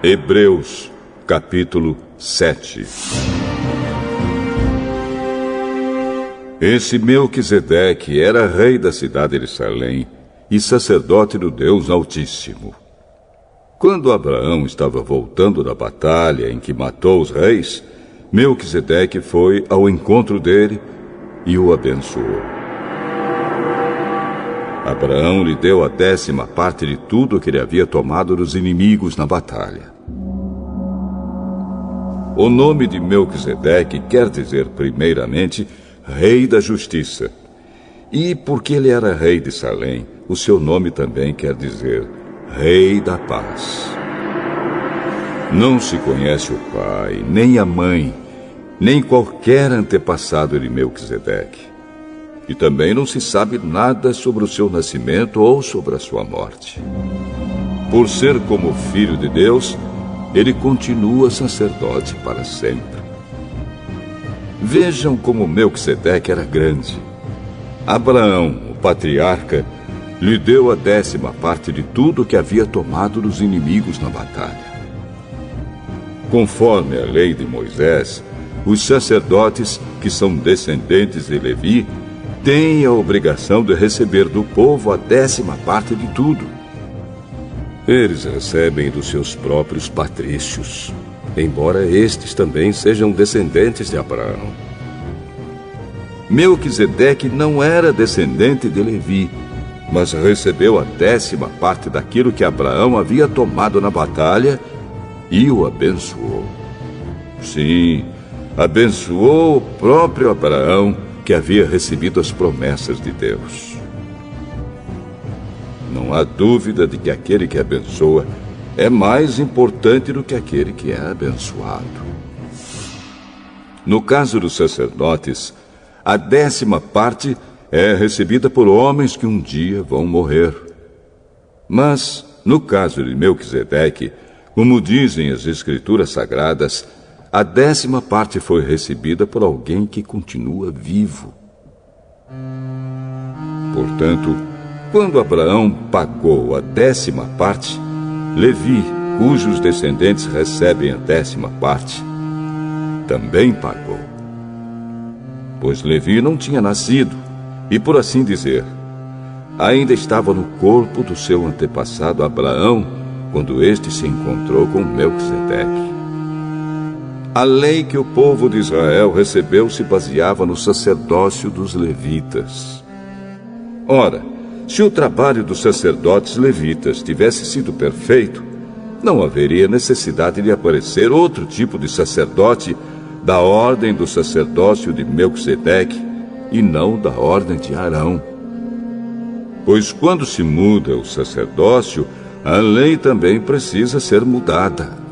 Hebreus, capítulo 7. Esse Melquisedeque era rei da cidade de Salém e sacerdote do Deus Altíssimo. Quando Abraão estava voltando da batalha em que matou os reis, Melquisedeque foi ao encontro dele e o abençoou. Abraão lhe deu a 10ª parte de tudo que ele havia tomado dos inimigos na batalha. O nome de Melquisedeque quer dizer, primeiramente, Rei da Justiça. E porque ele era rei de Salém, o seu nome também quer dizer Rei da Paz. Não se conhece o pai, nem a mãe, nem qualquer antepassado de Melquisedeque. E também não se sabe nada sobre o seu nascimento ou sobre a sua morte. Por ser como filho de Deus, ele continua sacerdote para sempre. Vejam como Melquisedeque era grande. Abraão, o patriarca, lhe deu a 10ª parte de tudo que havia tomado dos inimigos na batalha. Conforme a lei de Moisés, os sacerdotes, que são descendentes de Levi, têm a obrigação de receber do povo a 10ª parte de tudo. Eles recebem dos seus próprios patrícios, embora estes também sejam descendentes de Abraão. Melquisedeque não era descendente de Levi, mas recebeu a 10ª parte daquilo que Abraão havia tomado na batalha e o abençoou. Sim, abençoou o próprio Abraão, que havia recebido as promessas de Deus. Não há dúvida de que aquele que abençoa é mais importante do que aquele que é abençoado. No caso dos sacerdotes, a 10ª parte é recebida por homens que um dia vão morrer. Mas, no caso de Melquisedeque, como dizem as Escrituras Sagradas, a 10ª parte foi recebida por alguém que continua vivo. Portanto, quando Abraão pagou a 10ª parte, Levi, cujos descendentes recebem a 10ª parte, também pagou. Pois Levi não tinha nascido e, por assim dizer, ainda estava no corpo do seu antepassado Abraão quando este se encontrou com Melquisedeque. A lei que o povo de Israel recebeu se baseava no sacerdócio dos levitas. Ora, se o trabalho dos sacerdotes levitas tivesse sido perfeito, não haveria necessidade de aparecer outro tipo de sacerdote da ordem do sacerdócio de Melquisedeque e não da ordem de Arão. Pois quando se muda o sacerdócio, a lei também precisa ser mudada.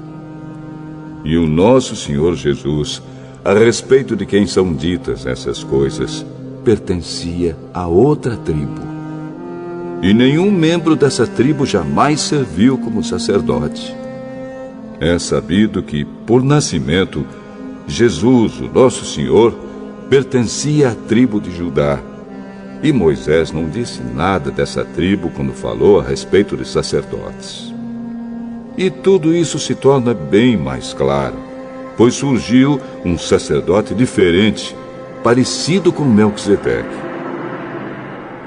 E o nosso Senhor Jesus, a respeito de quem são ditas essas coisas, pertencia a outra tribo. E nenhum membro dessa tribo jamais serviu como sacerdote. É sabido que, por nascimento, Jesus, o nosso Senhor, pertencia à tribo de Judá. E Moisés não disse nada dessa tribo quando falou a respeito de sacerdotes. E tudo isso se torna bem mais claro, pois surgiu um sacerdote diferente, parecido com Melquisedeque.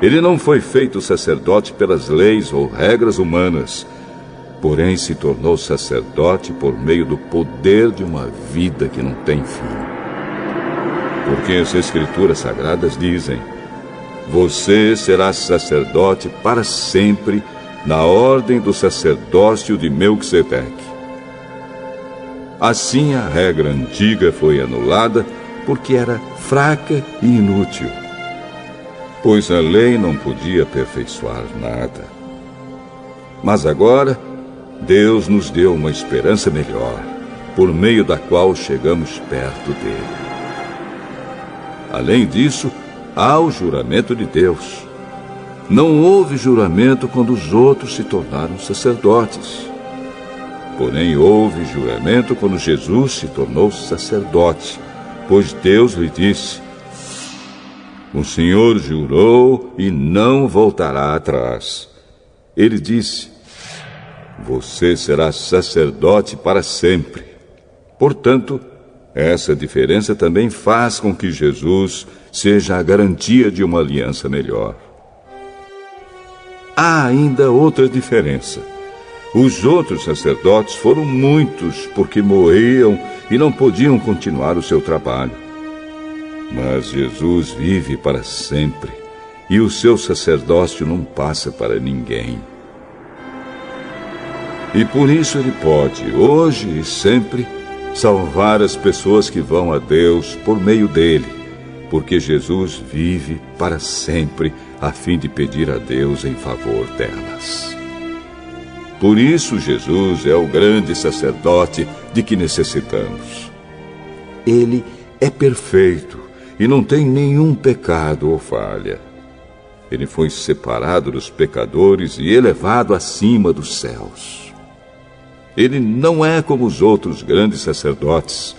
Ele não foi feito sacerdote pelas leis ou regras humanas, porém se tornou sacerdote por meio do poder de uma vida que não tem fim. Porque as Escrituras Sagradas dizem: você será sacerdote para sempre, na ordem do sacerdócio de Melquisedeque. Assim a regra antiga foi anulada porque era fraca e inútil, pois a lei não podia aperfeiçoar nada. Mas agora, Deus nos deu uma esperança melhor, por meio da qual chegamos perto dele. Além disso, há o juramento de Deus. Não houve juramento quando os outros se tornaram sacerdotes. Porém, houve juramento quando Jesus se tornou sacerdote, pois Deus lhe disse: o Senhor jurou e não voltará atrás. Ele disse: Você será sacerdote para sempre. Portanto, essa diferença também faz com que Jesus seja a garantia de uma aliança melhor. Há ainda outra diferença. Os outros sacerdotes foram muitos porque morriam e não podiam continuar o seu trabalho. Mas Jesus vive para sempre e o seu sacerdócio não passa para ninguém. E por isso ele pode, hoje e sempre, salvar as pessoas que vão a Deus por meio dele, porque Jesus vive para sempre a fim de pedir a Deus em favor delas. Por isso Jesus é o grande sacerdote de que necessitamos. Ele é perfeito e não tem nenhum pecado ou falha. Ele foi separado dos pecadores e elevado acima dos céus. Ele não é como os outros grandes sacerdotes.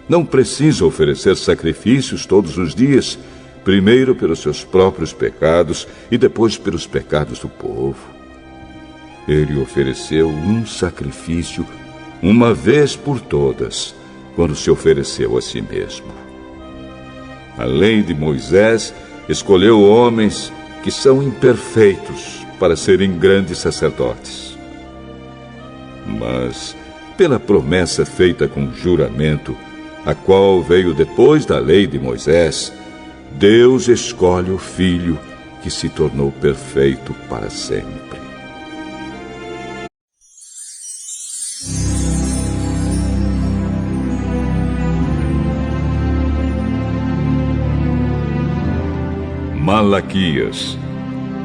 Não precisa oferecer sacrifícios todos os dias, primeiro pelos seus próprios pecados e depois pelos pecados do povo. Ele ofereceu um sacrifício uma vez por todas, quando se ofereceu a si mesmo. A lei de Moisés escolheu homens que são imperfeitos para serem grandes sacerdotes. Mas, pela promessa feita com juramento, a qual veio depois da lei de Moisés, Deus escolhe o Filho que se tornou perfeito para sempre. Malaquias,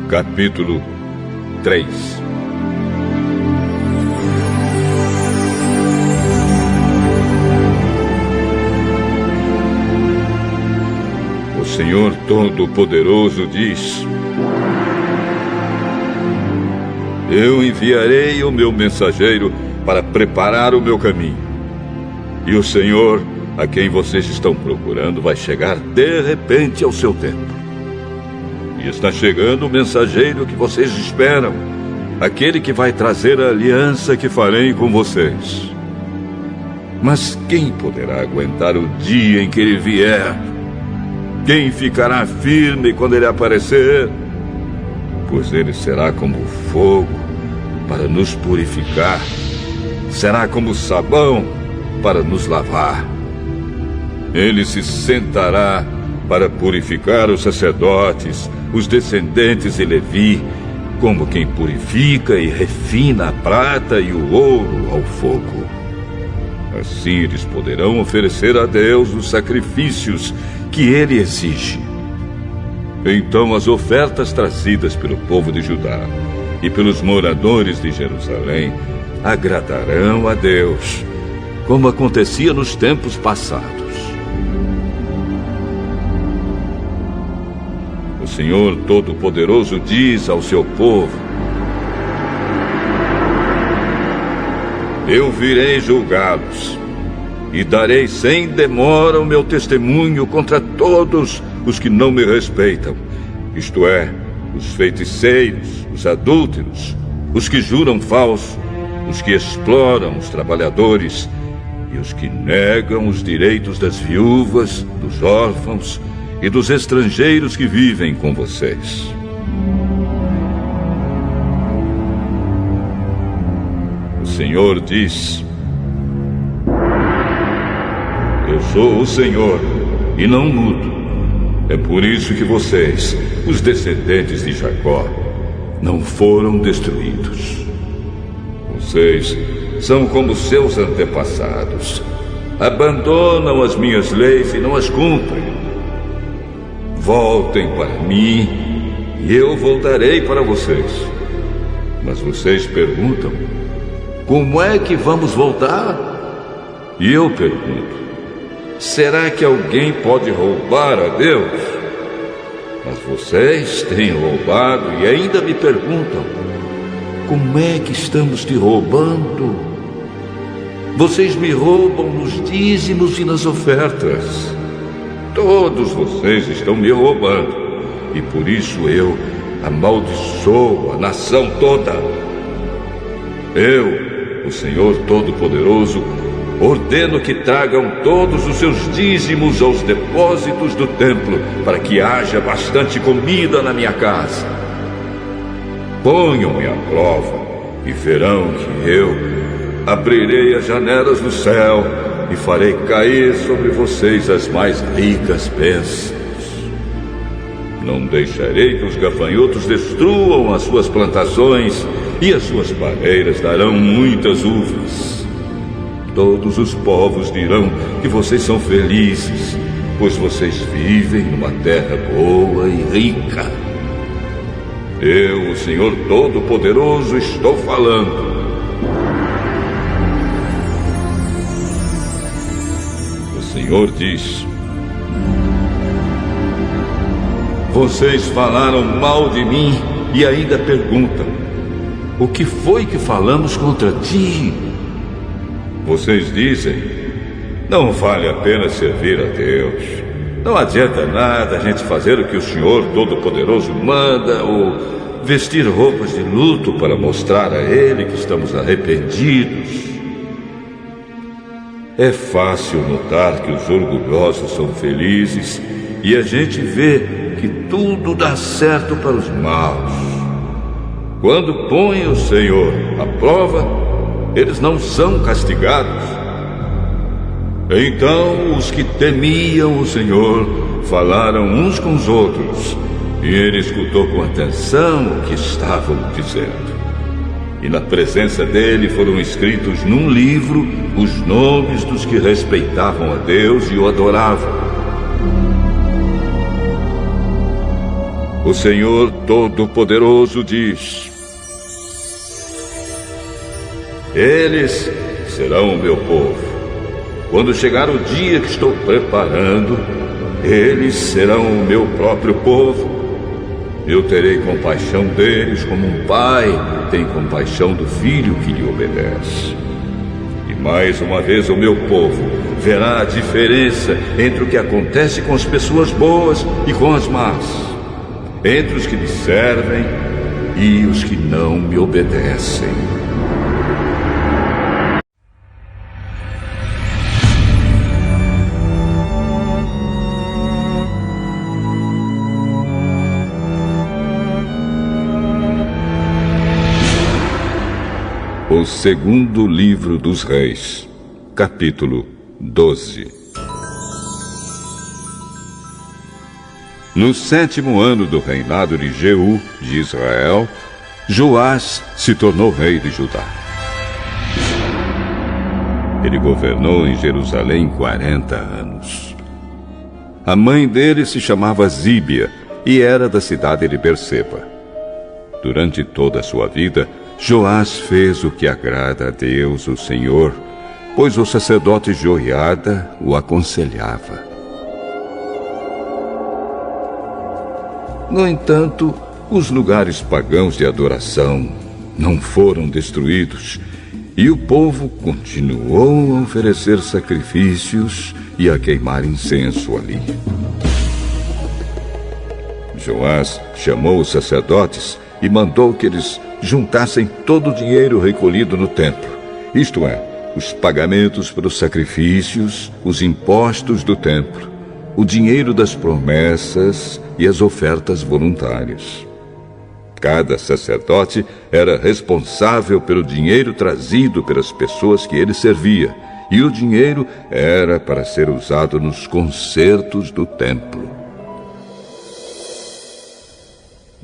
capítulo 3. O Senhor Todo-Poderoso diz: Eu enviarei o meu mensageiro para preparar o meu caminho. E o Senhor, a quem vocês estão procurando, vai chegar de repente ao seu tempo. E está chegando o mensageiro que vocês esperam, aquele que vai trazer a aliança que farei com vocês. Mas quem poderá aguentar o dia em que ele vier? Quem ficará firme quando ele aparecer? Pois ele será como fogo para nos purificar, será como sabão para nos lavar. Ele se sentará para purificar os sacerdotes, os descendentes de Levi, como quem purifica e refina a prata e o ouro ao fogo. Assim eles poderão oferecer a Deus os sacrifícios que ele exige. Então as ofertas trazidas pelo povo de Judá e pelos moradores de Jerusalém agradarão a Deus, como acontecia nos tempos passados. O Senhor Todo-Poderoso diz ao seu povo: Eu virei julgá-los e darei sem demora o meu testemunho contra todos os que não me respeitam, isto é, os feiticeiros, os adúlteros, os que juram falso, os que exploram os trabalhadores e os que negam os direitos das viúvas, dos órfãos e dos estrangeiros que vivem com vocês. O Senhor diz: Eu sou o Senhor e não mudo. É por isso que vocês, os descendentes de Jacó, não foram destruídos. Vocês são como seus antepassados. Abandonam as minhas leis e não as cumprem. Voltem para mim e eu voltarei para vocês. Mas vocês perguntam: como é que vamos voltar? E eu pergunto: será que alguém pode roubar a Deus? Mas vocês têm roubado e ainda me perguntam: como é que estamos te roubando? Vocês me roubam nos dízimos e nas ofertas. Todos vocês estão me roubando, e por isso eu amaldiçoo a nação toda. Eu, o Senhor Todo-Poderoso, ordeno que tragam todos os seus dízimos aos depósitos do templo, para que haja bastante comida na minha casa. Ponham-me à prova e verão que eu abrirei as janelas do céu e farei cair sobre vocês as mais ricas bênçãos. Não deixarei que os gafanhotos destruam as suas plantações, e as suas pareiras darão muitas uvas. Todos os povos dirão que vocês são felizes, pois vocês vivem numa terra boa e rica. Eu, o Senhor Todo-Poderoso, estou falando. O Senhor diz: vocês falaram mal de mim e ainda perguntam: o que foi que falamos contra ti? Vocês dizem: não vale a pena servir a Deus. Não adianta nada a gente fazer o que o Senhor Todo-Poderoso manda, ou vestir roupas de luto para mostrar a Ele que estamos arrependidos. É fácil notar que os orgulhosos são felizes e a gente vê que tudo dá certo para os maus. Quando põem o Senhor à prova, eles não são castigados. Então os que temiam o Senhor falaram uns com os outros, e ele escutou com atenção o que estavam dizendo. E na presença dele foram escritos num livro os nomes dos que respeitavam a Deus e o adoravam. O Senhor Todo-Poderoso diz: eles serão o meu povo. Quando chegar o dia que estou preparando, eles serão o meu próprio povo. Eu terei compaixão deles como um pai tem compaixão do filho que lhe obedece. E mais uma vez o meu povo verá a diferença entre o que acontece com as pessoas boas e com as más, entre os que me servem e os que não me obedecem. O segundo livro dos Reis, capítulo 12. No 7º ano do reinado de Jeú, de Israel, Joás se tornou rei de Judá. Ele governou em Jerusalém 40 anos. A mãe dele se chamava Zíbia e era da cidade de Berseba. Durante toda a sua vida, Joás fez o que agrada a Deus, o Senhor, pois o sacerdote Joiada o aconselhava. No entanto, os lugares pagãos de adoração não foram destruídos, e o povo continuou a oferecer sacrifícios e a queimar incenso ali. Joás chamou os sacerdotes e mandou que eles juntassem todo o dinheiro recolhido no templo, isto é, os pagamentos pelos sacrifícios, os impostos do templo, o dinheiro das promessas e as ofertas voluntárias. Cada sacerdote era responsável pelo dinheiro trazido pelas pessoas que ele servia, e o dinheiro era para ser usado nos concertos do templo.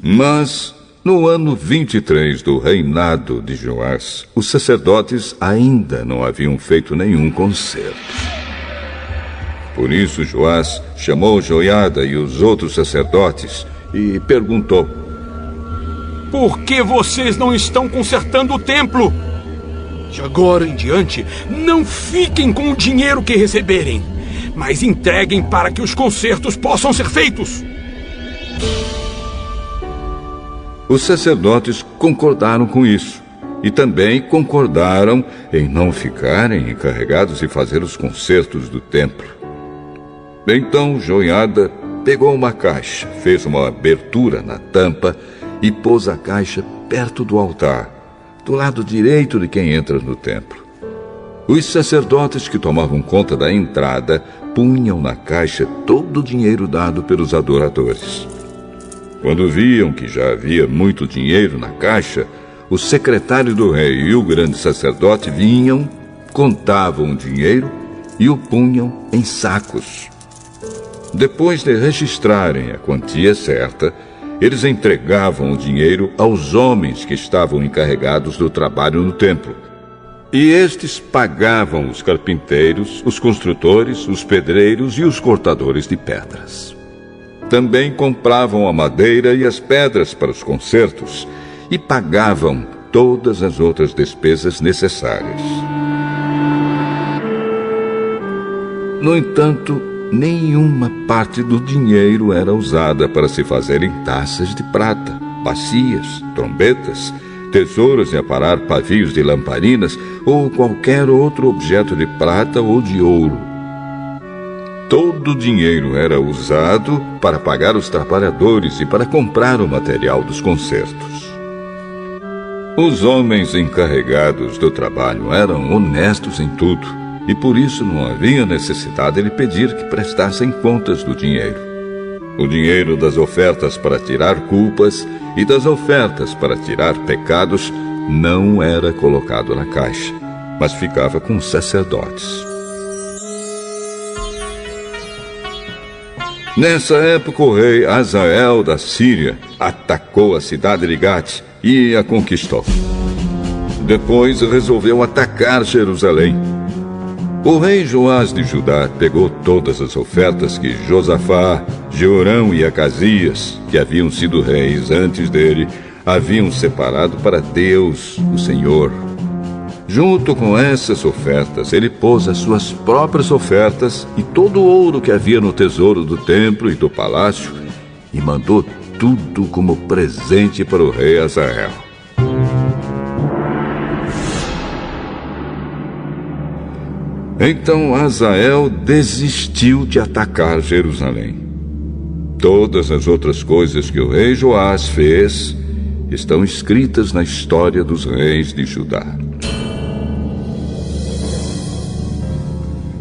Mas no ano 23 do reinado de Joás, os sacerdotes ainda não haviam feito nenhum concerto. Por isso Joás chamou Joiada e os outros sacerdotes e perguntou: por que vocês não estão consertando o templo? De agora em diante, não fiquem com o dinheiro que receberem, mas entreguem para que os concertos possam ser feitos. Os sacerdotes concordaram com isso e também concordaram em não ficarem encarregados de fazer os concertos do templo. Então Joiada pegou uma caixa, fez uma abertura na tampa e pôs a caixa perto do altar, do lado direito de quem entra no templo. Os sacerdotes que tomavam conta da entrada punham na caixa todo o dinheiro dado pelos adoradores. Quando viam que já havia muito dinheiro na caixa, o secretário do rei e o grande sacerdote vinham, contavam o dinheiro e o punham em sacos. Depois de registrarem a quantia certa, eles entregavam o dinheiro aos homens que estavam encarregados do trabalho no templo. E estes pagavam os carpinteiros, os construtores, os pedreiros e os cortadores de pedras. Também compravam a madeira e as pedras para os concertos e pagavam todas as outras despesas necessárias. No entanto, nenhuma parte do dinheiro era usada para se fazerem taças de prata, bacias, trombetas, tesouros e aparar pavios de lamparinas ou qualquer outro objeto de prata ou de ouro. Todo o dinheiro era usado para pagar os trabalhadores e para comprar o material dos concertos. Os homens encarregados do trabalho eram honestos em tudo, e por isso não havia necessidade de pedir que prestassem contas do dinheiro. O dinheiro das ofertas para tirar culpas e das ofertas para tirar pecados não era colocado na caixa, mas ficava com os sacerdotes. Nessa época, o rei Azael da Síria atacou a cidade de Gate e a conquistou. Depois resolveu atacar Jerusalém. O rei Joás de Judá pegou todas as ofertas que Josafá, Jeorão e Acasias, que haviam sido reis antes dele, haviam separado para Deus, o Senhor. Junto com essas ofertas, ele pôs as suas próprias ofertas e todo o ouro que havia no tesouro do templo e do palácio e mandou tudo como presente para o rei Azael. Então Azael desistiu de atacar Jerusalém. Todas as outras coisas que o rei Joás fez estão escritas na história dos reis de Judá.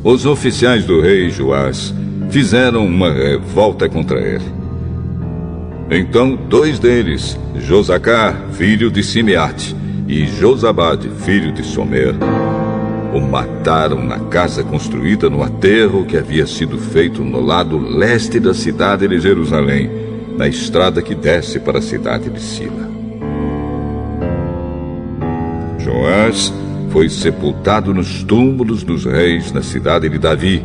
Os oficiais do rei Joás fizeram uma revolta contra ele. Então 2 deles, Josacá, filho de Simeate, e Josabade, filho de Somer, o mataram na casa construída no aterro que havia sido feito no lado leste da cidade de Jerusalém, na estrada que desce para a cidade de Sila. Joás foi sepultado nos túmulos dos reis na cidade de Davi,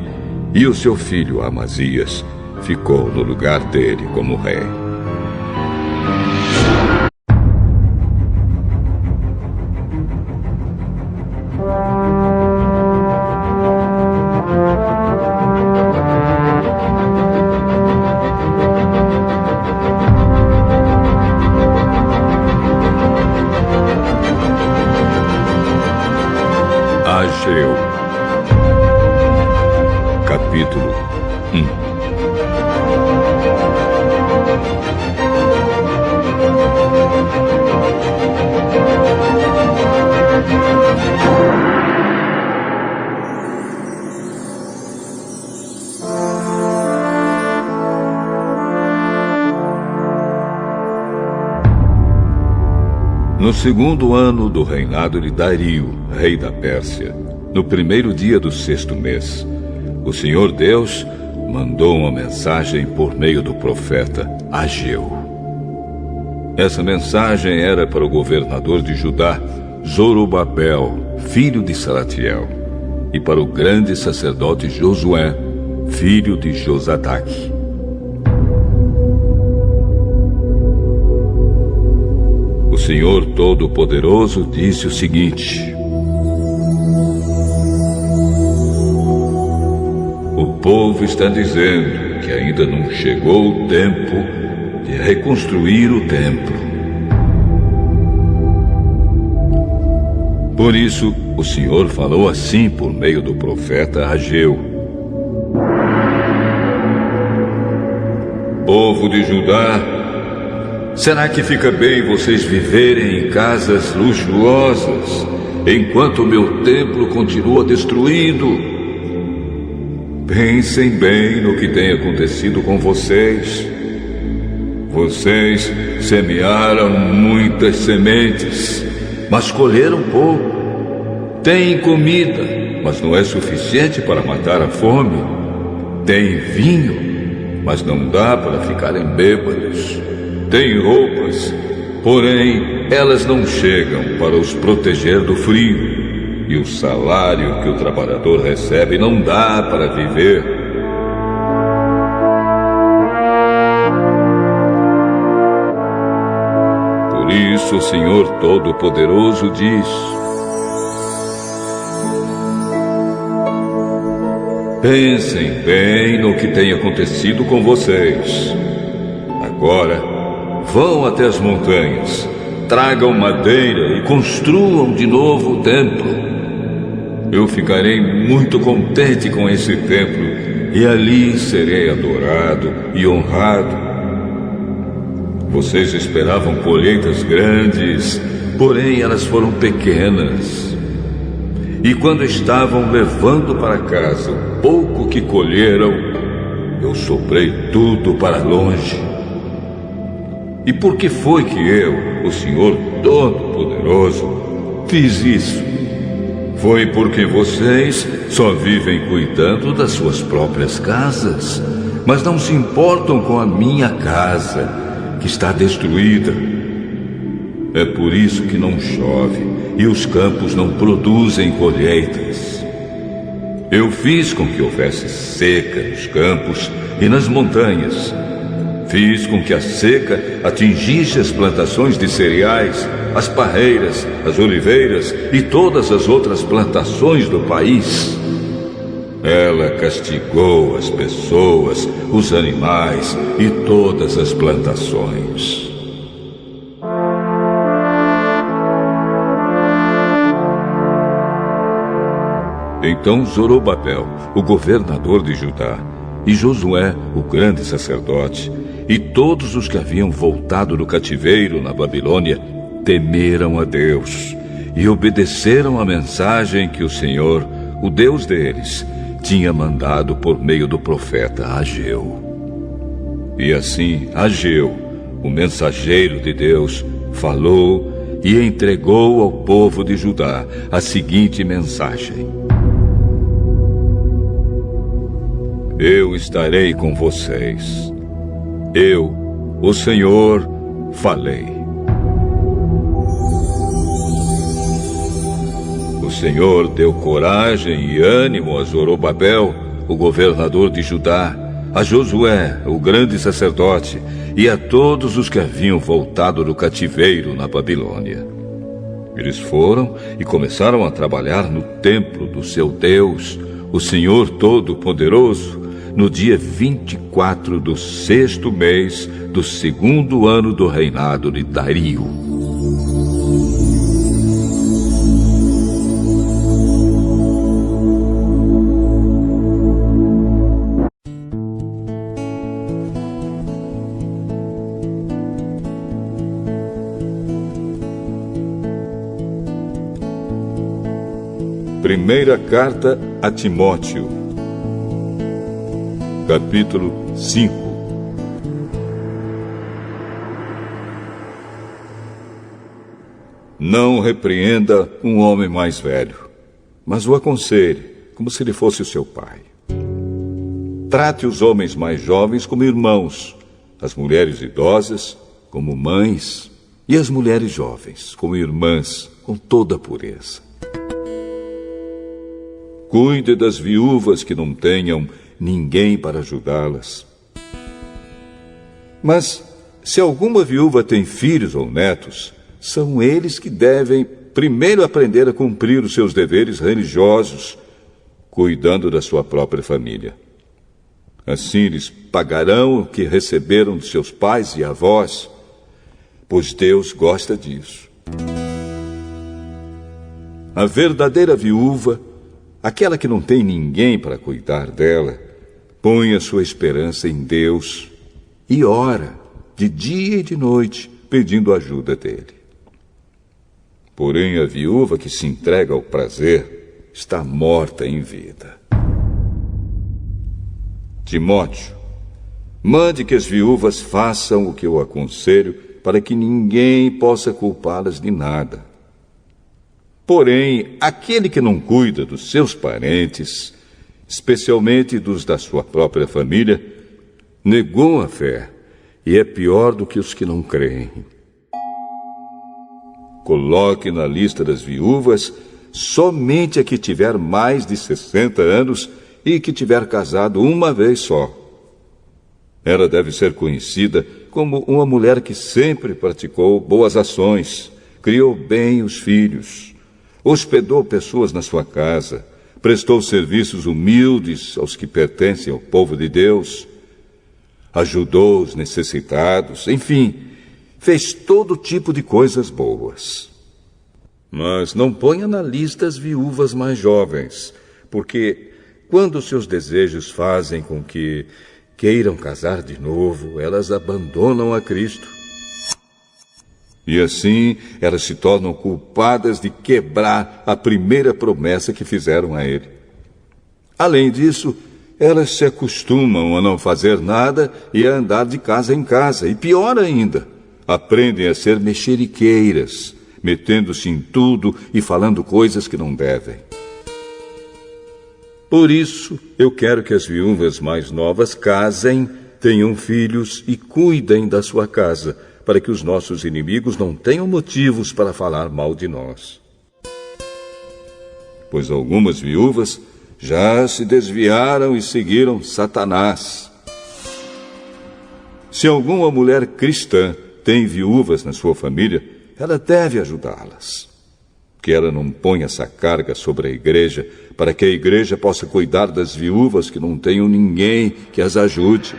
e o seu filho Amazias ficou no lugar dele como rei. Ageu, capítulo 1. No 2º ano do reinado de Dario, rei da Pérsia, no 1º dia do 6º mês, o Senhor Deus mandou uma mensagem por meio do profeta Ageu. Essa mensagem era para o governador de Judá, Zorobabel, filho de Salatiel, e para o grande sacerdote Josué, filho de Josadaque. O Senhor Todo-Poderoso disse o seguinte: o povo está dizendo que ainda não chegou o tempo de reconstruir o templo. Por isso, o Senhor falou assim por meio do profeta Ageu: povo de Judá, Será que fica bem vocês viverem em casas luxuosas, enquanto o meu templo continua destruído? Pensem bem no que tem acontecido com vocês. Vocês semearam muitas sementes, mas colheram pouco. Têm comida, mas não é suficiente para matar a fome. Têm vinho, mas não dá para ficarem bêbados. Têm roupas, porém elas não chegam para os proteger do frio. E o salário que o trabalhador recebe não dá para viver. Por isso o Senhor Todo-Poderoso diz: pensem bem no que tem acontecido com vocês. Agora, vão até as montanhas, tragam madeira e construam de novo o templo. Eu ficarei muito contente com esse templo e ali serei adorado e honrado. Vocês esperavam colheitas grandes, porém elas foram pequenas. E quando estavam levando para casa o pouco que colheram, eu soprei tudo para longe. E por que foi que eu, o Senhor Todo-Poderoso, fiz isso? Foi porque vocês só vivem cuidando das suas próprias casas, mas não se importam com a minha casa, que está destruída. É por isso que não chove e os campos não produzem colheitas. Eu fiz com que houvesse seca nos campos e nas montanhas. Fiz com que a seca atingisse as plantações de cereais, as parreiras, as oliveiras e todas as outras plantações do país. Ela castigou as pessoas, os animais e todas as plantações. Então Zorobabel, o governador de Judá, e Josué, o grande sacerdote, e todos os que haviam voltado do cativeiro na Babilônia, temeram a Deus e obedeceram à mensagem que o Senhor, o Deus deles, tinha mandado por meio do profeta Ageu. E assim Ageu, o mensageiro de Deus, falou e entregou ao povo de Judá a seguinte mensagem: eu estarei com vocês. Eu, o Senhor, falei. O Senhor deu coragem e ânimo a Zorobabel, o governador de Judá, a Josué, o grande sacerdote, e a todos os que haviam voltado do cativeiro na Babilônia. Eles foram e começaram a trabalhar no templo do seu Deus, o Senhor Todo-Poderoso, no dia 24 do 6º mês do 2º ano do reinado de Dario. Primeira carta a Timóteo, capítulo 5. Não repreenda um homem mais velho, mas o aconselhe, como se ele fosse o seu pai. Trate os homens mais jovens como irmãos, as mulheres idosas como mães, e as mulheres jovens como irmãs, com toda a pureza. Cuide das viúvas que não tenham ninguém para ajudá-las. Mas, se alguma viúva tem filhos ou netos, são eles que devem primeiro aprender a cumprir os seus deveres religiosos, cuidando da sua própria família. Assim eles pagarão o que receberam de seus pais e avós, pois Deus gosta disso. A verdadeira viúva, aquela que não tem ninguém para cuidar dela, põe a sua esperança em Deus e ora de dia e de noite, pedindo ajuda dele. Porém, a viúva que se entrega ao prazer está morta em vida. Timóteo, mande que as viúvas façam o que eu aconselho, para que ninguém possa culpá-las de nada. Porém, aquele que não cuida dos seus parentes, especialmente dos da sua própria família, negou a fé e é pior do que os que não creem. Coloque na lista das viúvas somente a que tiver mais de 60 anos e que tiver casado uma vez só. Ela deve ser conhecida como uma mulher que sempre praticou boas ações, criou bem os filhos, hospedou pessoas na sua casa, prestou serviços humildes aos que pertencem ao povo de Deus, ajudou os necessitados, enfim, fez todo tipo de coisas boas. Mas não ponha na lista as viúvas mais jovens, porque quando seus desejos fazem com que queiram casar de novo, elas abandonam a Cristo. E assim, elas se tornam culpadas de quebrar a primeira promessa que fizeram a ele. Além disso, elas se acostumam a não fazer nada e a andar de casa em casa. E pior ainda, aprendem a ser mexeriqueiras, metendo-se em tudo e falando coisas que não devem. Por isso, eu quero que as viúvas mais novas casem, tenham filhos e cuidem da sua casa, para que os nossos inimigos não tenham motivos para falar mal de nós. Pois algumas viúvas já se desviaram e seguiram Satanás. Se alguma mulher cristã tem viúvas na sua família, ela deve ajudá-las. Que ela não ponha essa carga sobre a igreja, para que a igreja possa cuidar das viúvas que não tenham ninguém que as ajude.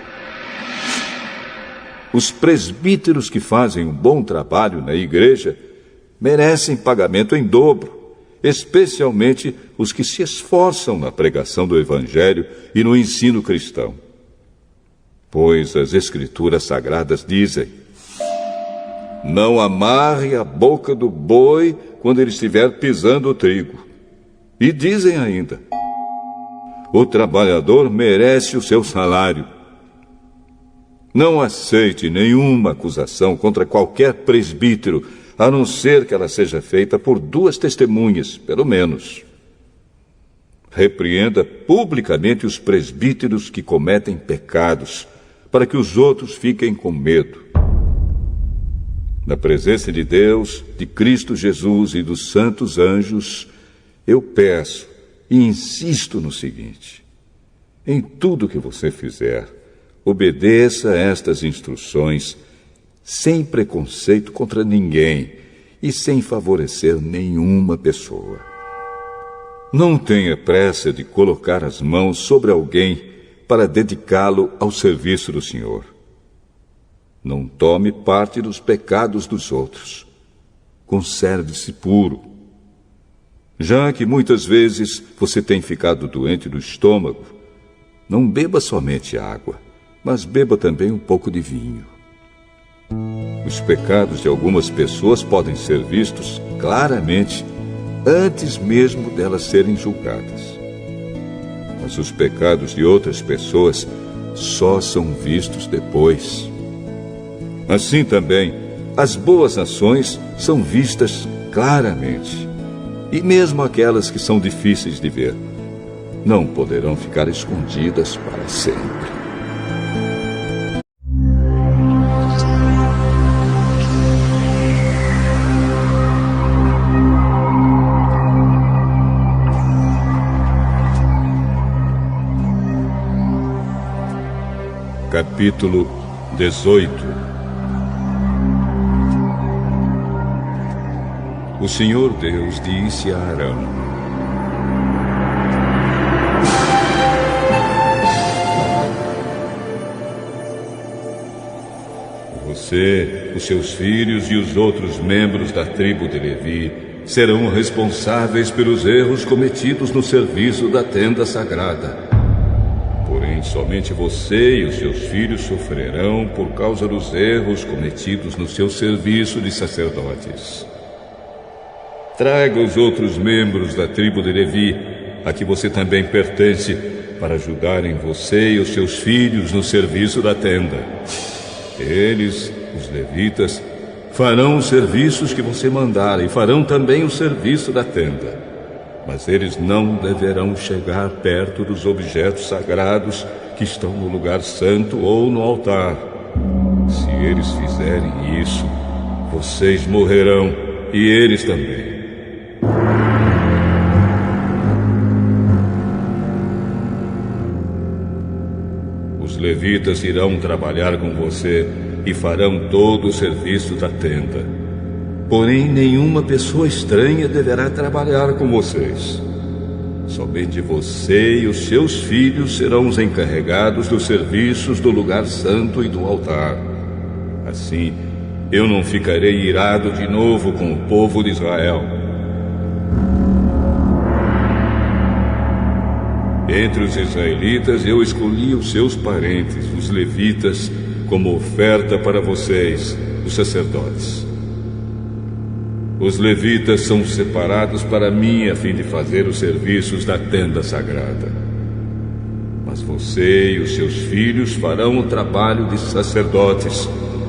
Os presbíteros que fazem um bom trabalho na igreja merecem pagamento em dobro, especialmente os que se esforçam na pregação do Evangelho e no ensino cristão. Pois as Escrituras Sagradas dizem: não amarre a boca do boi quando ele estiver pisando o trigo. E dizem ainda: o trabalhador merece o seu salário. Não aceite nenhuma acusação contra qualquer presbítero, a não ser que ela seja feita por 2 testemunhas, pelo menos. Repreenda publicamente os presbíteros que cometem pecados, para que os outros fiquem com medo. Na presença de Deus, de Cristo Jesus e dos santos anjos, eu peço e insisto no seguinte: em tudo que você fizer, obedeça a estas instruções, sem preconceito contra ninguém e sem favorecer nenhuma pessoa. Não tenha pressa de colocar as mãos sobre alguém para dedicá-lo ao serviço do Senhor. Não tome parte dos pecados dos outros. Conserve-se puro. Já que muitas vezes você tem ficado doente do estômago, não beba somente água, mas beba também um pouco de vinho. Os pecados de algumas pessoas podem ser vistos claramente antes mesmo delas serem julgadas. Mas os pecados de outras pessoas só são vistos depois. Assim também, as boas ações são vistas claramente. E mesmo aquelas que são difíceis de ver, não poderão ficar escondidas para sempre. Capítulo 18. O Senhor Deus disse a Arão: você, os seus filhos e os outros membros da tribo de Levi serão responsáveis pelos erros cometidos no serviço da tenda sagrada. Porém, pois somente você e os seus filhos sofrerão por causa dos erros cometidos no seu serviço de sacerdotes. Traga os outros membros da tribo de Levi, a que você também pertence, para ajudarem você e os seus filhos no serviço da tenda. Eles, os levitas, farão os serviços que você mandar e farão também o serviço da tenda. Mas eles não deverão chegar perto dos objetos sagrados que estão no lugar santo ou no altar. Se eles fizerem isso, vocês morrerão e eles também. Os levitas irão trabalhar com você e farão todo o serviço da tenda. Porém, nenhuma pessoa estranha deverá trabalhar com vocês. Somente você e os seus filhos serão os encarregados dos serviços do lugar santo e do altar. Assim, eu não ficarei irado de novo com o povo de Israel. Entre os israelitas, eu escolhi os seus parentes, os levitas, como oferta para vocês, os sacerdotes. Os levitas são separados para mim a fim de fazer os serviços da tenda sagrada. Mas você e os seus filhos farão o trabalho de sacerdotes,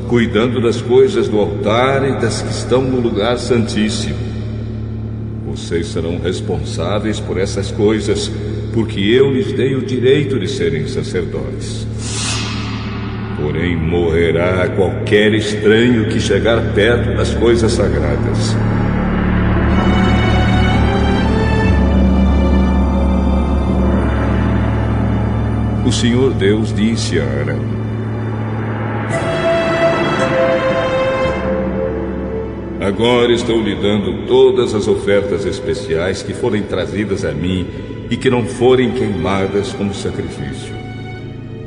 cuidando das coisas do altar e das que estão no lugar santíssimo. Vocês serão responsáveis por essas coisas, porque eu lhes dei o direito de serem sacerdotes. Porém, morrerá qualquer estranho que chegar perto das coisas sagradas. O Senhor Deus disse a Arão: agora estou lhe dando todas as ofertas especiais que forem trazidas a mim e que não forem queimadas como sacrifício.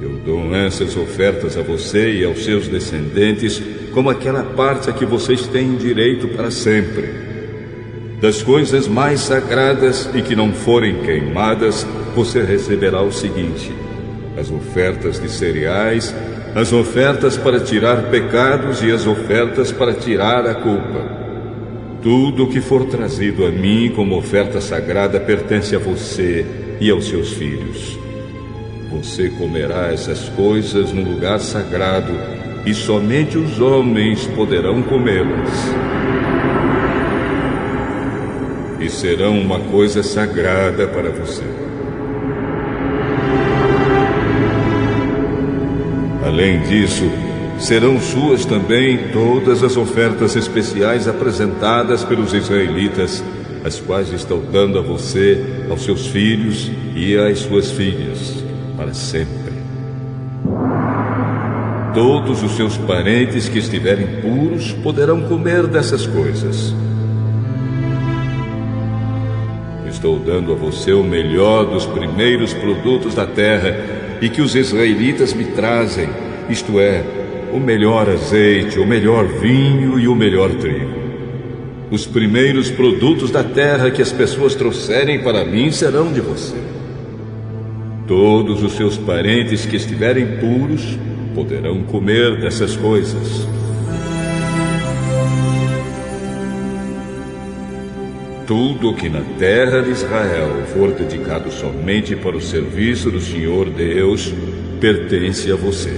Eu dou essas ofertas a você e aos seus descendentes como aquela parte a que vocês têm direito para sempre. Das coisas mais sagradas e que não forem queimadas, você receberá o seguinte: as ofertas de cereais, as ofertas para tirar pecados e as ofertas para tirar a culpa. Tudo o que for trazido a mim como oferta sagrada pertence a você e aos seus filhos. Você comerá essas coisas no lugar sagrado e somente os homens poderão comê-las. E serão uma coisa sagrada para você. Além disso, serão suas também todas as ofertas especiais apresentadas pelos israelitas, as quais estou dando a você, aos seus filhos e às suas filhas, para sempre. Todos os seus parentes que estiverem puros poderão comer dessas coisas. Estou dando a você o melhor dos primeiros produtos da terra e que os israelitas me trazem, isto é, o melhor azeite, o melhor vinho e o melhor trigo. Os primeiros produtos da terra que as pessoas trouxerem para mim serão de você. Todos os seus parentes que estiverem puros poderão comer dessas coisas. Tudo que na terra de Israel for dedicado somente para o serviço do Senhor Deus pertence a você.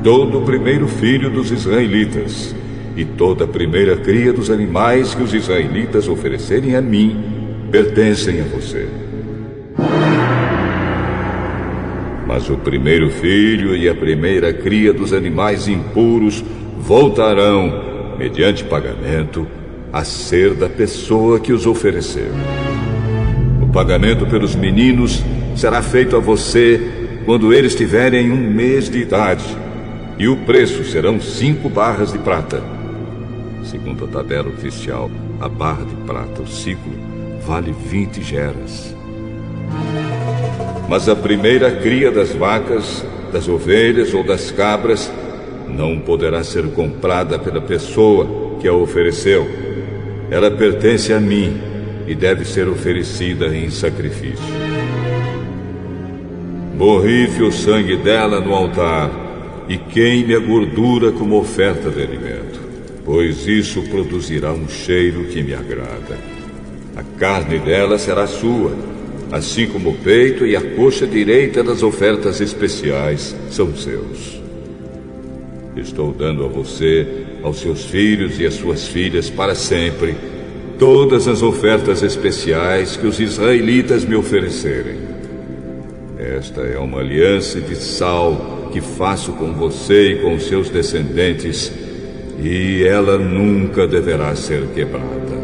Todo o primeiro filho dos israelitas e toda a primeira cria dos animais que os israelitas oferecerem a mim pertencem a você. Mas o primeiro filho e a primeira cria dos animais impuros voltarão, mediante pagamento, a ser da pessoa que os ofereceu. O pagamento pelos meninos será feito a você quando eles tiverem 1 mês de idade, e o preço serão 5 barras de prata. Segundo a tabela oficial, a barra de prata, o ciclo, vale 20 geras. Mas a primeira cria das vacas, das ovelhas ou das cabras não poderá ser comprada pela pessoa que a ofereceu. Ela pertence a mim, e deve ser oferecida em sacrifício. Borrife o sangue dela no altar e queime a gordura como oferta de alimento, pois isso produzirá um cheiro que me agrada. A carne dela será sua, assim como o peito e a coxa direita das ofertas especiais são seus. Estou dando a você, aos seus filhos e às suas filhas para sempre, todas as ofertas especiais que os israelitas me oferecerem. Esta é uma aliança de sal que faço com você e com seus descendentes, e ela nunca deverá ser quebrada.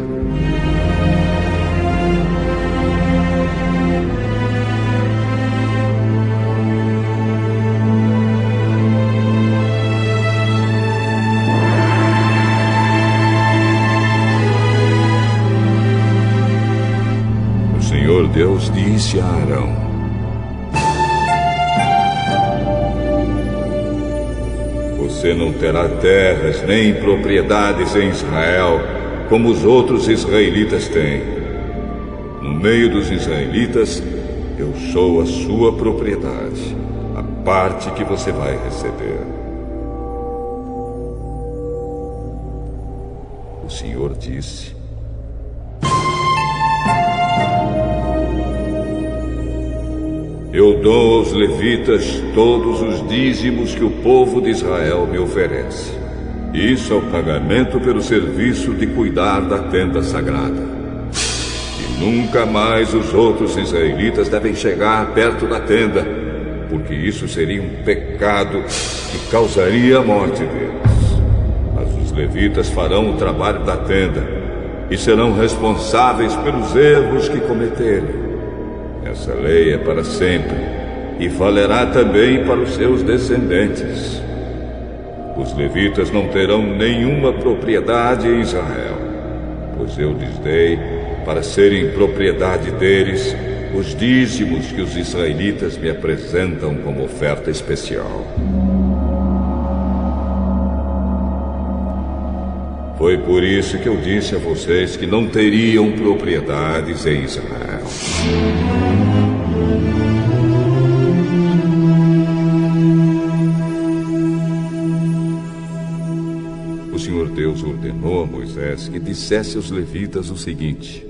O Senhor Deus disse a Arão: você não terá terras nem propriedades em Israel, como os outros israelitas têm. No meio dos israelitas, eu sou a sua propriedade, a parte que você vai receber. O Senhor disse: eu dou aos levitas todos os dízimos que o povo de Israel me oferece. Isso é o pagamento pelo serviço de cuidar da tenda sagrada. E nunca mais os outros israelitas devem chegar perto da tenda, porque isso seria um pecado que causaria a morte deles. Mas os levitas farão o trabalho da tenda e serão responsáveis pelos erros que cometerem. Essa lei é para sempre e valerá também para os seus descendentes. Os levitas não terão nenhuma propriedade em Israel, pois eu lhes dei, para serem propriedade deles, os dízimos que os israelitas me apresentam como oferta especial. Foi por isso que eu disse a vocês que não teriam propriedades em Israel. O Senhor Deus ordenou a Moisés que dissesse aos levitas o seguinte: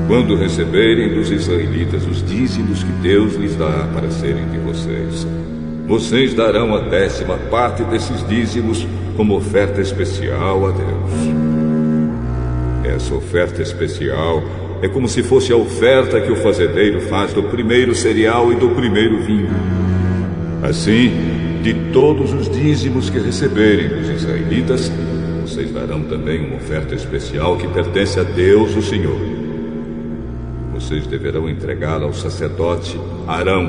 quando receberem dos israelitas os dízimos que Deus lhes dá para serem de vocês, vocês darão a 10ª parte desses dízimos como oferta especial a Deus. Essa oferta especial é como se fosse a oferta que o fazendeiro faz do primeiro cereal e do primeiro vinho. Assim, de todos os dízimos que receberem dos israelitas, vocês darão também uma oferta especial que pertence a Deus, o Senhor. Vocês deverão entregá-la ao sacerdote Arão.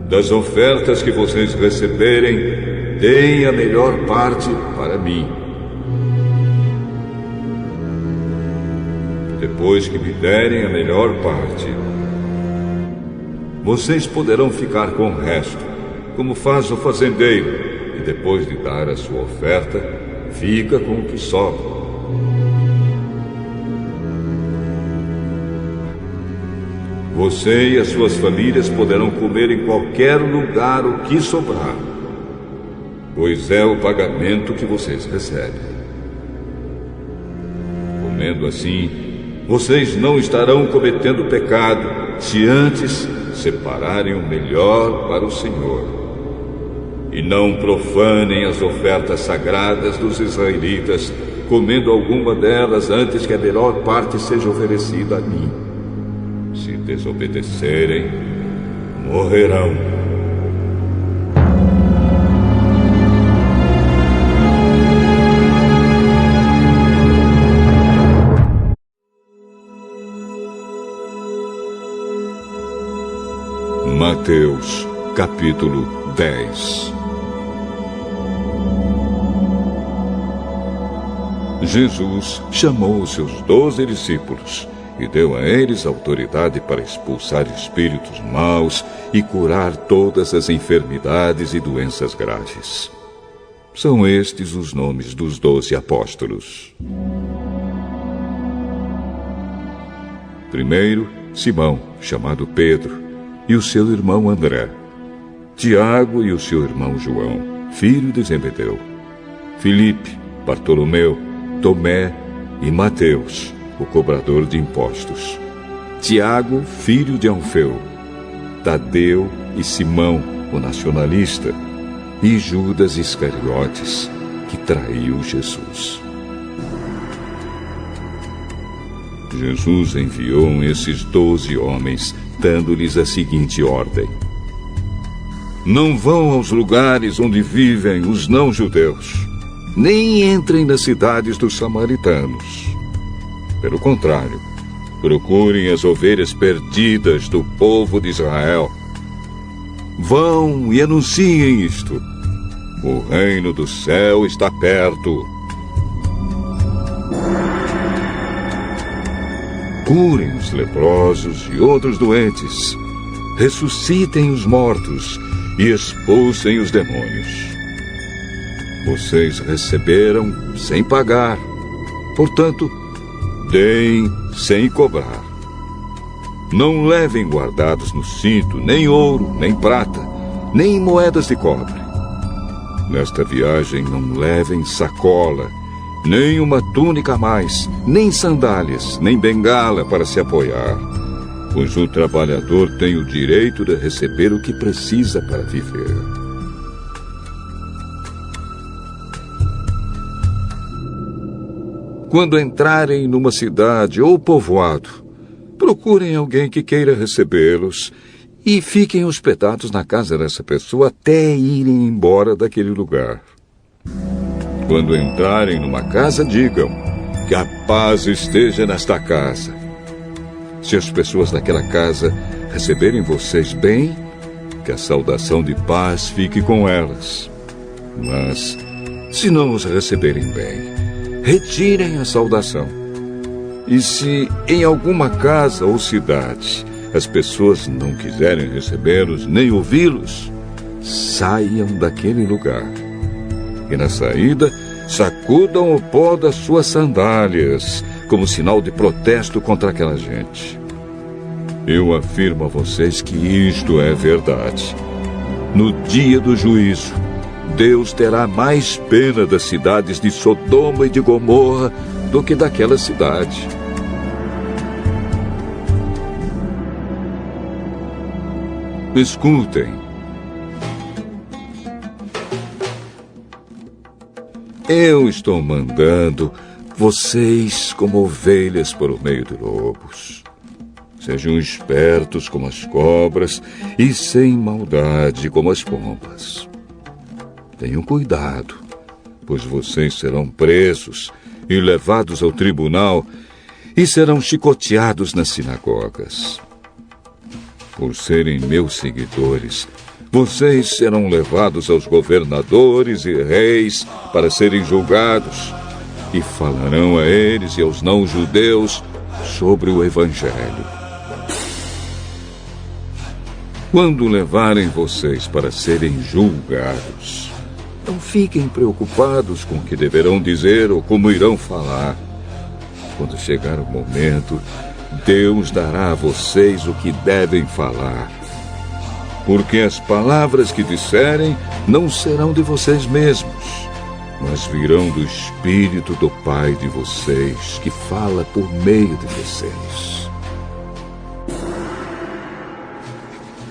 Das ofertas que vocês receberem, deem a melhor parte para mim. Depois que me derem a melhor parte, vocês poderão ficar com o resto, como faz o fazendeiro, e depois de dar a sua oferta, fica com o que sobra. Você e as suas famílias poderão comer em qualquer lugar o que sobrar, pois é o pagamento que vocês recebem. Comendo assim, vocês não estarão cometendo pecado se antes separarem o melhor para o Senhor. E não profanem as ofertas sagradas dos israelitas, comendo alguma delas antes que a melhor parte seja oferecida a mim. Se desobedecerem, morrerão. Mateus, capítulo 10. Jesus chamou os seus 12 discípulos e deu a eles autoridade para expulsar espíritos maus e curar todas as enfermidades e doenças graves. São estes os nomes dos 12 apóstolos. Primeiro, Simão, chamado Pedro, e o seu irmão André. Tiago e o seu irmão João, filho de Zebedeu. Filipe, Bartolomeu, Tomé e Mateus, o cobrador de impostos. Tiago, filho de Alfeu. Tadeu e Simão, o nacionalista. E Judas Iscariotes, que traiu Jesus. Jesus enviou esses 12 homens, dando-lhes a seguinte ordem: não vão aos lugares onde vivem os não-judeus, nem entrem nas cidades dos samaritanos. Pelo contrário, procurem as ovelhas perdidas do povo de Israel. Vão e anunciem isto: o reino do céu está perto. Curem os leprosos e outros doentes, ressuscitem os mortos e expulsem os demônios. Vocês receberam sem pagar, portanto, deem sem cobrar. Não levem guardados no cinto nem ouro, nem prata, nem moedas de cobre. Nesta viagem não levem sacola, nem uma túnica a mais, nem sandálias, nem bengala para se apoiar, pois o trabalhador tem o direito de receber o que precisa para viver. Quando entrarem numa cidade ou povoado, procurem alguém que queira recebê-los e fiquem hospedados na casa dessa pessoa até irem embora daquele lugar. Quando entrarem numa casa, digam: que a paz esteja nesta casa. Se as pessoas daquela casa receberem vocês bem, que a saudação de paz fique com elas. Mas, se não os receberem bem, retirem a saudação. E se em alguma casa ou cidade as pessoas não quiserem recebê-los nem ouvi-los, saiam daquele lugar. E na saída, sacudam o pó das suas sandálias, como sinal de protesto contra aquela gente. Eu afirmo a vocês que isto é verdade. No dia do juízo, Deus terá mais pena das cidades de Sodoma e de Gomorra do que daquela cidade. Escutem. Eu estou mandando vocês como ovelhas por o meio de lobos. Sejam espertos como as cobras e sem maldade como as pombas. Tenham cuidado, pois vocês serão presos e levados ao tribunal e serão chicoteados nas sinagogas. Por serem meus seguidores, vocês serão levados aos governadores e reis para serem julgados e falarão a eles e aos não-judeus sobre o Evangelho. Quando levarem vocês para serem julgados, não fiquem preocupados com o que deverão dizer ou como irão falar. Quando chegar o momento, Deus dará a vocês o que devem falar. Porque as palavras que disserem não serão de vocês mesmos, mas virão do Espírito do Pai de vocês, que fala por meio de vocês.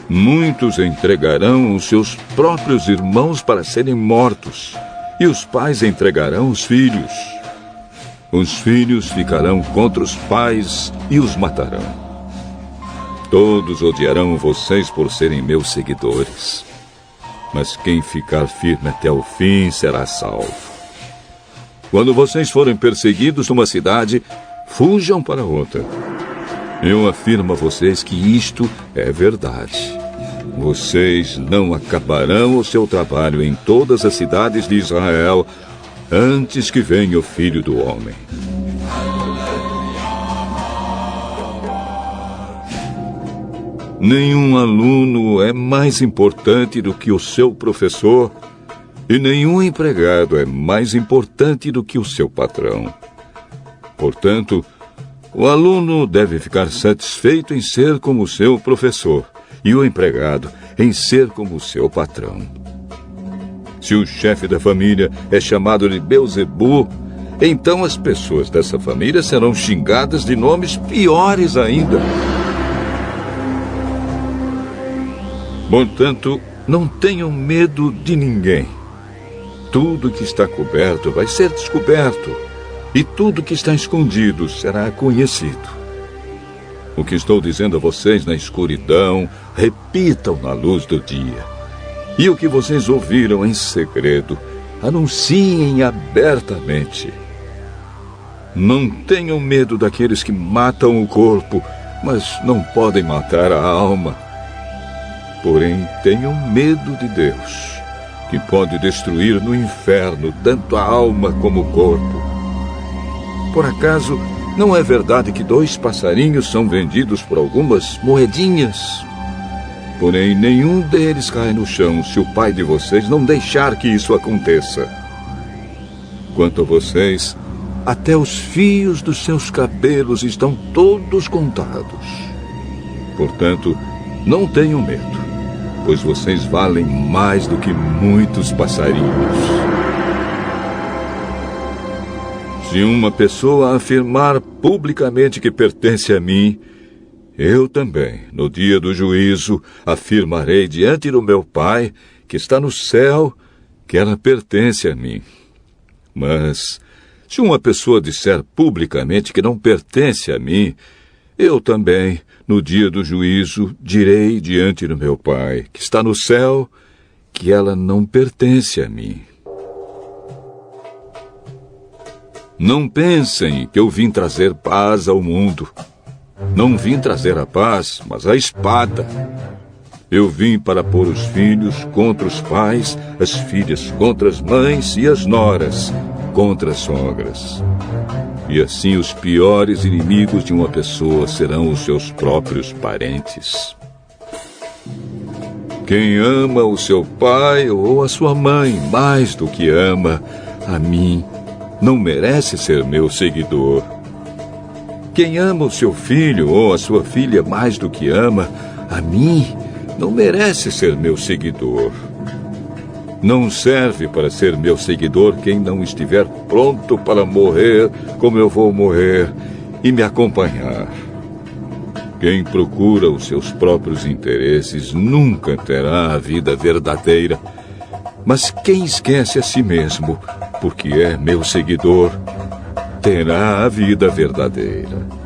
Muitos entregarão os seus próprios irmãos para serem mortos, e os pais entregarão os filhos. Os filhos ficarão contra os pais e os matarão. Todos odiarão vocês por serem meus seguidores, mas quem ficar firme até o fim será salvo. Quando vocês forem perseguidos numa cidade, fujam para outra. Eu afirmo a vocês que isto é verdade. Vocês não acabarão o seu trabalho em todas as cidades de Israel antes que venha o Filho do Homem. Nenhum aluno é mais importante do que o seu professor e nenhum empregado é mais importante do que o seu patrão. Portanto, o aluno deve ficar satisfeito em ser como o seu professor e o empregado em ser como o seu patrão. Se o chefe da família é chamado de Beelzebu, então as pessoas dessa família serão xingadas de nomes piores ainda. Portanto, não tenham medo de ninguém. Tudo que está coberto vai ser descoberto, e tudo que está escondido será conhecido. O que estou dizendo a vocês na escuridão, repitam na luz do dia. E o que vocês ouviram em segredo, anunciem abertamente. Não tenham medo daqueles que matam o corpo, mas não podem matar a alma. Porém, tenham medo de Deus, que pode destruir no inferno tanto a alma como o corpo. Por acaso, não é verdade que 2 passarinhos são vendidos por algumas moedinhas? Porém, nenhum deles cai no chão se o Pai de vocês não deixar que isso aconteça. Quanto a vocês, até os fios dos seus cabelos estão todos contados. Portanto, não tenham medo, pois vocês valem mais do que muitos passarinhos. Se uma pessoa afirmar publicamente que pertence a mim, eu também, no dia do juízo, afirmarei diante do meu Pai, que está no céu, que ela pertence a mim. Mas, se uma pessoa disser publicamente que não pertence a mim, eu também, no dia do juízo, direi diante do meu Pai, que está no céu, que ela não pertence a mim. Não pensem que eu vim trazer paz ao mundo. Não vim trazer a paz, mas a espada. Eu vim para pôr os filhos contra os pais, as filhas contra as mães e as noras contra as sogras. E assim os piores inimigos de uma pessoa serão os seus próprios parentes. Quem ama o seu pai ou a sua mãe mais do que ama a mim, não merece ser meu seguidor. Quem ama o seu filho ou a sua filha mais do que ama a mim, não merece ser meu seguidor. Não serve para ser meu seguidor quem não estiver pronto para morrer como eu vou morrer e me acompanhar. Quem procura os seus próprios interesses nunca terá a vida verdadeira. Mas quem esquece a si mesmo, porque é meu seguidor, terá a vida verdadeira.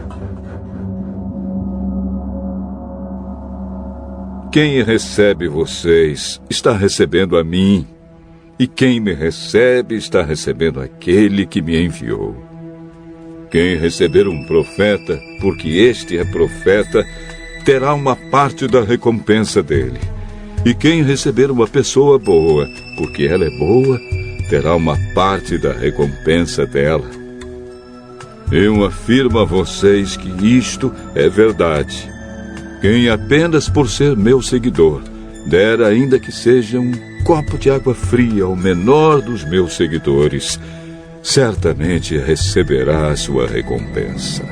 Quem recebe vocês está recebendo a mim, e quem me recebe está recebendo aquele que me enviou. Quem receber um profeta, porque este é profeta, terá uma parte da recompensa dele. E quem receber uma pessoa boa, porque ela é boa, terá uma parte da recompensa dela. Eu afirmo a vocês que isto é verdade. Quem apenas por ser meu seguidor, der ainda que seja um copo de água fria ao menor dos meus seguidores, certamente receberá a sua recompensa.